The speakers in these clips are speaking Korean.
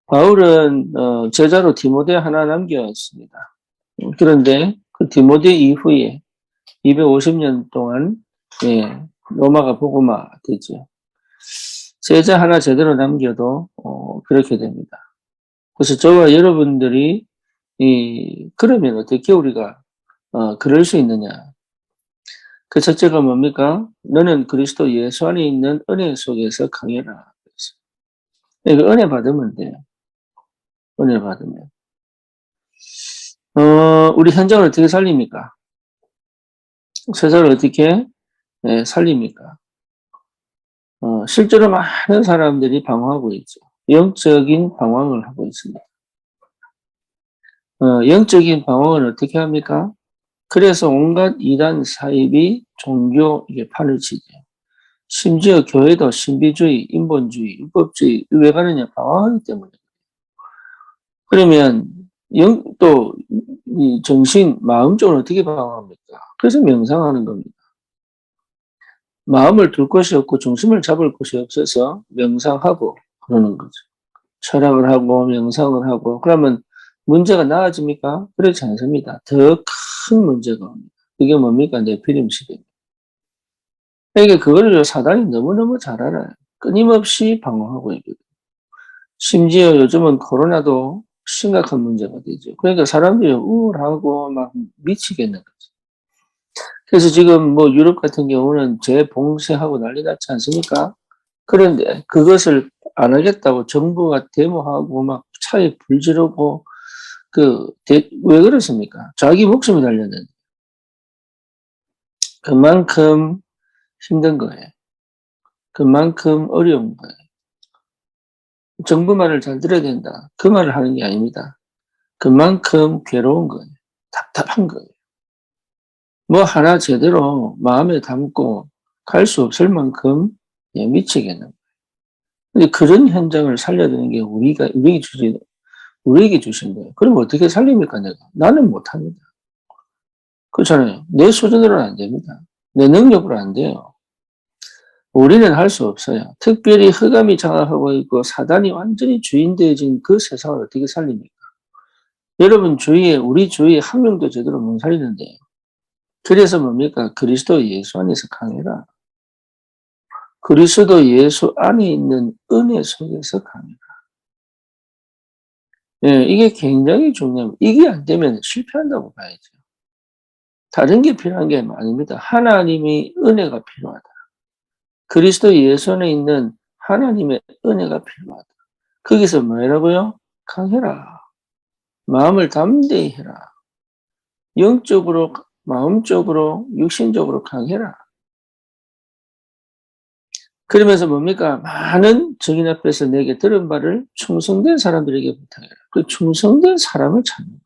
바울은 제자로 디모데 하나 남겼습니다. 그런데 그 디모데 이후에 250년 동안 로마가 복음화 되죠. 제자 하나 제대로 남겨도 그렇게 됩니다. 그래서 저와 여러분들이 그러면 어떻게 우리가 그럴 수 있느냐? 그 첫째가 뭡니까? 너는 그리스도 예수 안에 있는 은혜 속에서 강해라. 그래서 은혜 받으면 돼요. 은혜 받으면. 우리 현장을 어떻게 살립니까? 세상을 어떻게 살립니까? 실제로 많은 사람들이 방황하고 있죠. 영적인 방황을 하고 있습니다. 영적인 방황을 어떻게 합니까? 그래서 온갖 이단 사입이 종교 판을 치죠. 심지어 교회도 신비주의, 인본주의, 율법주의 왜 가느냐? 방황하기 때문에. 그러면 또 이 정신, 마음적으로 어떻게 방황합니까? 그래서 명상하는 겁니다. 마음을 둘 곳이 없고 중심을 잡을 곳이 없어서 명상하고 그러는 거죠. 철학을 하고 명상을 하고 그러면 문제가 나아집니까? 그렇지 않습니다. 더 큰 문제가 옵니다. 그게 뭡니까? 네피림 시대입니다. 그러니까 그거를 사단이 너무너무 잘 알아요. 끊임없이 방어하고 있거든요. 심지어 요즘은 코로나도 심각한 문제가 되죠. 그러니까 사람들이 우울하고 막 미치겠는 거죠. 그래서 지금 뭐 유럽 같은 경우는 재봉쇄하고 난리 났지 않습니까? 그런데 그것을 안 하겠다고 정부가 데모하고 막 차에 불 지르고 왜 그렇습니까? 자기 목숨이 달렸는데. 그만큼 힘든 거예요. 그만큼 어려운 거예요. 정부 말을 잘 들어야 된다. 그 말을 하는 게 아닙니다. 그만큼 괴로운 거예요. 답답한 거예요. 뭐 하나 제대로 마음에 담고 갈 수 없을 만큼 미치겠는 거예요. 근데 그런 현장을 살려드는 게 우리에게 주신 거예요. 그럼 어떻게 살립니까, 내가? 나는 못합니다. 그렇잖아요. 내 수준으로는 안 됩니다. 내 능력으로 안 돼요. 우리는 할 수 없어요. 특별히 흑암이 장악하고 있고 사단이 완전히 주인되어진 그 세상을 어떻게 살립니까? 여러분 주위에, 우리 주위에 한 명도 제대로 못 살리는데요. 그래서 뭡니까? 그리스도 예수 안에서 강해라. 그리스도 예수 안에 있는 은혜 속에서 강해라. 이게 굉장히 중요합니다. 이게 안 되면 실패한다고 봐야죠. 다른 게 필요한 게 아닙니다. 하나님의 은혜가 필요하다. 그리스도 예수 안에 있는 하나님의 은혜가 필요하다. 거기서 뭐라고요? 강해라. 마음을 담대히 해라. 영적으로, 마음적으로, 육신적으로 강해라. 그러면서 뭡니까? 많은 정인 앞에서 내게 들은 바를 충성된 사람들에게 부탁해라. 그 충성된 사람을 찾는 거예요.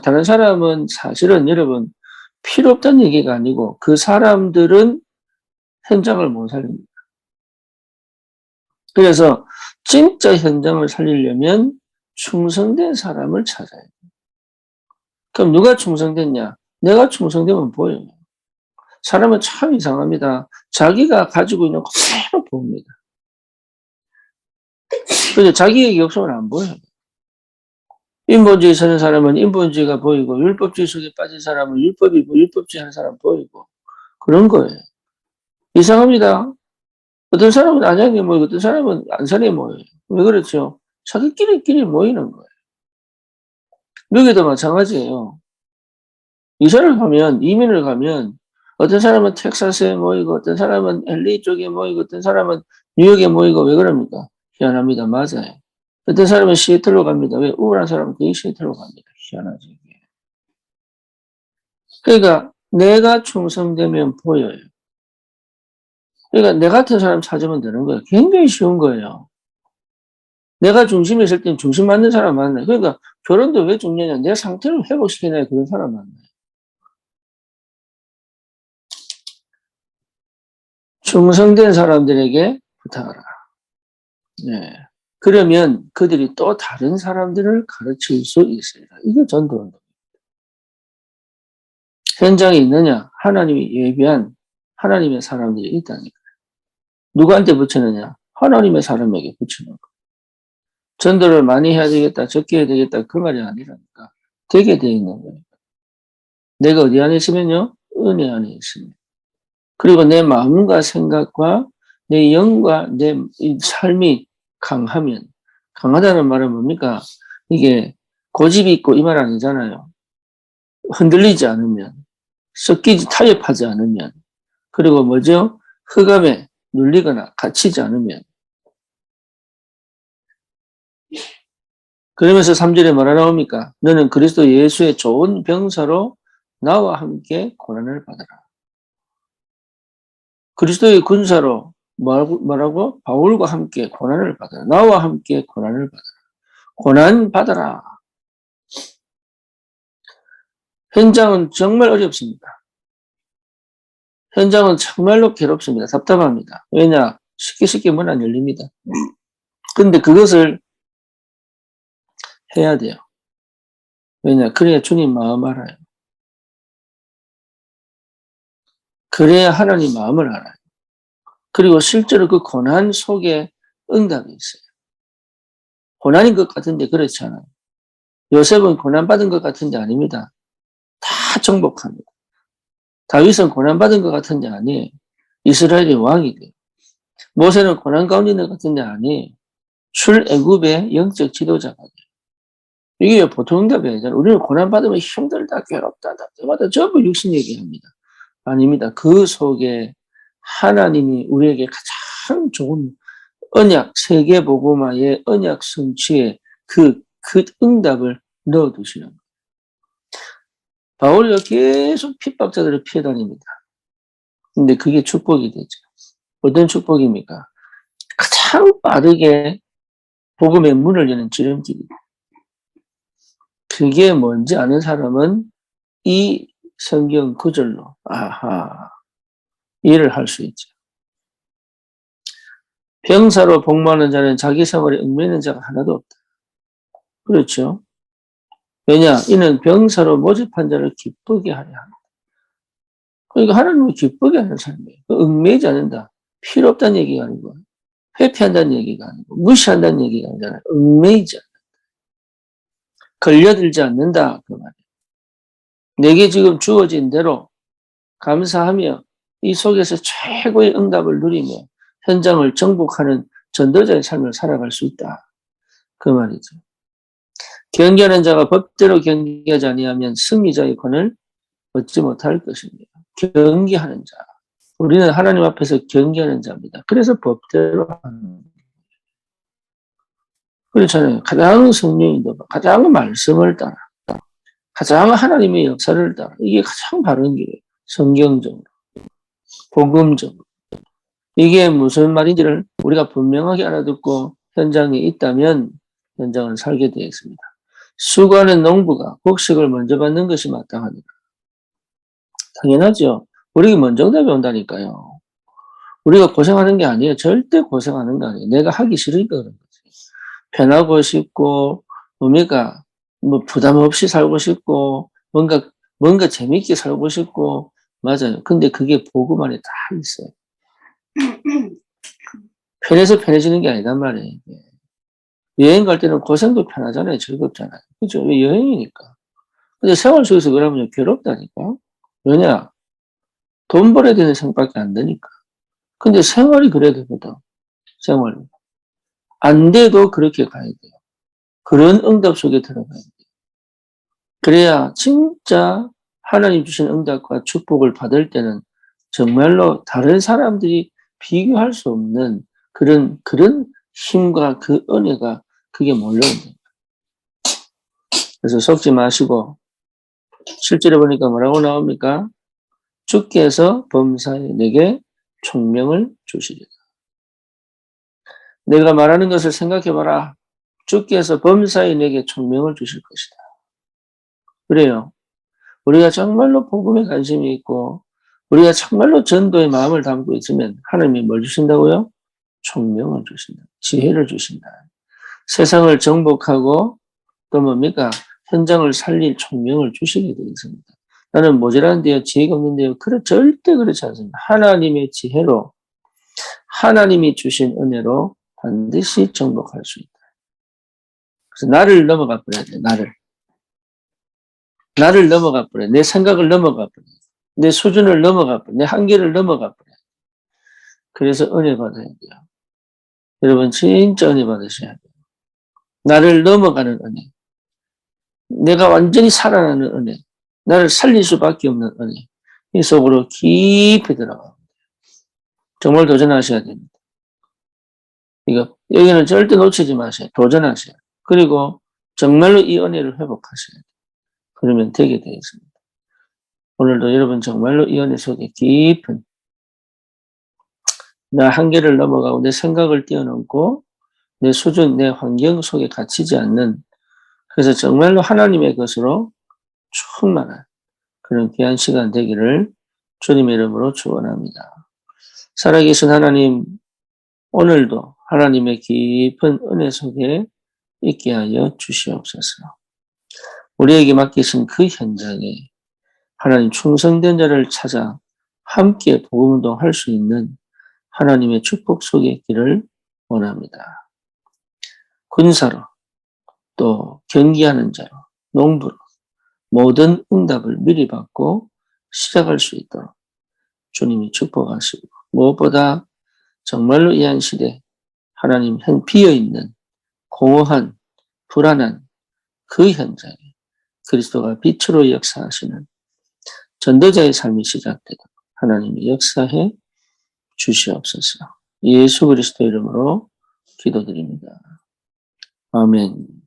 다른 사람은 사실은 여러분 필요 없다는 얘기가 아니고 그 사람들은 현장을 못 살립니다. 그래서 진짜 현장을 살리려면 충성된 사람을 찾아야 돼요. 그럼 누가 충성됐냐? 내가 충성되면 보여요. 사람은 참 이상합니다. 자기가 가지고 있는 거 그대로 봅니다. 근데 자기의 역성은 안 보여요. 인본주의 사는 사람은 인본주의가 보이고 율법주의 속에 빠진 사람은 율법주의 하는 사람 보이고 그런 거예요. 이상합니다. 어떤 사람은 안양에 모이고 어떤 사람은 안산에 모여요. 왜 그렇죠? 자기끼리 모이는 거예요. 여기도 마찬가지예요. 이민을 가면 어떤 사람은 텍사스에 모이고 어떤 사람은 LA 쪽에 모이고 어떤 사람은 뉴욕에 모이고 왜 그럽니까? 희한합니다. 맞아요. 어떤 사람은 시애틀로 갑니다. 왜? 우울한 사람은 거기 시애틀로 갑니다. 희한하죠. 그러니까 내가 충성되면 보여요. 그러니까 내 같은 사람 찾으면 되는 거예요. 굉장히 쉬운 거예요. 내가 중심에 있을 땐 중심 맞는 사람 만나요. 그러니까 결혼도 왜 중요하냐. 내 상태를 회복시키는 그런 사람 만나요. 충성된 사람들에게 부탁하라. 네. 그러면 그들이 또 다른 사람들을 가르칠 수 있어요. 이게 전도운동. 현장에 있느냐? 하나님이 예비한 하나님의 사람들이 있다니까. 누구한테 붙이느냐? 하나님의 사람에게 붙이는 거. 전도를 많이 해야 되겠다, 적게 해야 되겠다, 그 말이 아니라니까. 되게 돼 있는 거예요. 내가 어디 안에 있으면요? 은혜 안에 있으면. 그리고 내 마음과 생각과 내 영과 내 삶이 강하면, 강하다는 말은 뭡니까? 이게 고집이 있고 이 말 아니잖아요. 흔들리지 않으면, 섞이지, 타협하지 않으면, 그리고 뭐죠? 흑암에 눌리거나 갇히지 않으면. 그러면서 3절에 뭐라 나옵니까? 너는 그리스도 예수의 좋은 병사로 나와 함께 고난을 받아라. 그리스도의 군사로 뭐라고? 바울과 함께 고난을 받아라. 나와 함께 고난을 받아라. 고난 받아라. 현장은 정말 어렵습니다. 현장은 정말로 괴롭습니다. 답답합니다. 왜냐? 쉽게 문 안 열립니다. 근데 그것을 해야 돼요. 왜냐? 그래야 주님 마음 알아요. 그래야 하나님 마음을 알아요. 그리고 실제로 그 고난 속에 응답이 있어요. 고난인 것 같은데 그렇지 않아요. 요셉은 고난받은 것 같은데 아닙니다. 다 정복합니다. 다윗은 고난받은 것 같은데 아니에요. 이스라엘의 왕이 돼요. 모세는 고난 가운데 있는 것 같은데 아니에요. 출애굽의 영적 지도자가 돼요. 이게 보통 응답이 아니잖아요. 우리는 고난받으면 힘들다, 괴롭다, 답답하다, 전부 육신 얘기합니다. 아닙니다. 그 속에 하나님이 우리에게 가장 좋은 언약, 세계복음화의 언약 성취에 그 응답을 넣어두시는 거예요. 바울이 계속 핍박자들을 피해 다닙니다. 근데 그게 축복이 되죠. 어떤 축복입니까? 가장 빠르게 복음의 문을 여는 지름길이다. 그게 뭔지 아는 사람은 이 성경 구절로 이해를 할 수 있죠. 병사로 복무하는 자는 자기 생활에 얽매이는 자가 하나도 없다. 그렇죠? 왜냐? 이는 병사로 모집한 자를 기쁘게 하려 합니다. 그러니까 하나님을 기쁘게 하는 삶이에요. 얽매이지 않는다. 필요 없다는 얘기가 아니고, 회피한다는 얘기가 아니고, 무시한다는 얘기가 아니잖아요. 얽매이지 않는다. 걸려들지 않는다. 그 말이에요. 내게 지금 주어진 대로 감사하며 이 속에서 최고의 응답을 누리며 현장을 정복하는 전도자의 삶을 살아갈 수 있다. 그 말이죠. 경계하는 자가 법대로 경계하지 아니하면 승리자의 권을 얻지 못할 것입니다. 경계하는 자. 우리는 하나님 앞에서 경계하는 자입니다. 그래서 법대로 하는 거예요. 그렇잖아요. 가장 성령인도 가장 말씀을 따라, 가장 하나님의 역사를 따라. 이게 가장 바른 길이에요. 성경적으로, 복음적으로. 이게 무슨 말인지를 우리가 분명하게 알아듣고 현장에 있다면 현장을 살게 되어 있습니다. 수고하는 농부가 곡식을 먼저 받는 것이 마땅하니까. 당연하죠. 우리가 먼저 응답이 온다니까요. 우리가 고생하는 게 아니에요. 절대 고생하는 거 아니에요. 내가 하기 싫으니까 그런 거지. 편하고 싶고, 뭡니까? 뭐 부담 없이 살고 싶고, 뭔가 재밌게 살고 싶고, 맞아요. 근데 그게 복음 안에 다 있어요. 편해서 편해지는 게 아니단 말이에요. 여행 갈 때는 고생도 편하잖아요. 즐겁잖아요. 그죠? 왜 여행이니까. 근데 생활 속에서 그러면 괴롭다니까. 왜냐? 돈 벌어야 되는 생각밖에 안 되니까. 근데 생활이 그래야 되거든. 생활. 안 돼도 그렇게 가야 돼요. 그런 응답 속에 들어가야 돼요. 그래야 진짜 하나님 주신 응답과 축복을 받을 때는 정말로 다른 사람들이 비교할 수 없는 그런 힘과 그 은혜가 그게 몰려온다. 그래서 속지 마시고 실제로 보니까 뭐라고 나옵니까? 주께서 범사에 내게 총명을 주시리라. 내가 말하는 것을 생각해봐라. 주께서 범사에 내게 총명을 주실 것이다. 그래요. 우리가 정말로 복음에 관심이 있고 우리가 정말로 전도의 마음을 담고 있으면 하나님이 뭘 주신다고요? 총명을 주신다. 지혜를 주신다. 세상을 정복하고 또 뭡니까? 현장을 살릴 총명을 주시게 되어 있습니다. 나는 모자란데요, 지혜가 없는데요. 절대 그렇지 않습니다. 하나님의 지혜로, 하나님이 주신 은혜로 반드시 정복할 수 있다. 그래서 나를 넘어가 버려야 돼, 나를. 나를 넘어가 버려. 내 생각을 넘어가 버려. 내 수준을 넘어가 버려. 내 한계를 넘어가 버려. 그래서 은혜 받아야 돼요. 여러분, 진짜 은혜 받으셔야 돼요. 나를 넘어가는 은혜. 내가 완전히 살아나는 은혜. 나를 살릴 수밖에 없는 은혜. 이 속으로 깊이 들어가. 정말 도전하셔야 됩니다. 여기는 절대 놓치지 마세요. 도전하세요. 그리고 정말로 이 은혜를 회복하셔야 돼요. 그러면 되게 되겠습니다. 오늘도 여러분 정말로 이 은혜 속에 깊은 나 한계를 넘어가고 내 생각을 뛰어넘고 내 수준, 내 환경 속에 갇히지 않는, 그래서 정말로 하나님의 것으로 충만한 그런 귀한 시간 되기를 주님의 이름으로 축원합니다. 살아계신 하나님, 오늘도 하나님의 깊은 은혜 속에 있게 하여 주시옵소서. 우리에게 맡기신 그 현장에 하나님 충성된 자를 찾아 함께 복음운동할 수 있는 하나님의 축복 속에 있기를 원합니다. 군사로, 또 경기하는 자로, 농부로 모든 응답을 미리 받고 시작할 수 있도록 주님이 축복하시고, 무엇보다 정말로 이 한 시대 하나님 비어있는 공허한 불안한 그 현장에 그리스도가 빛으로 역사하시는 전도자의 삶이 시작되도록 하나님이 역사해 주시옵소서. 예수 그리스도 이름으로 기도드립니다. 아멘.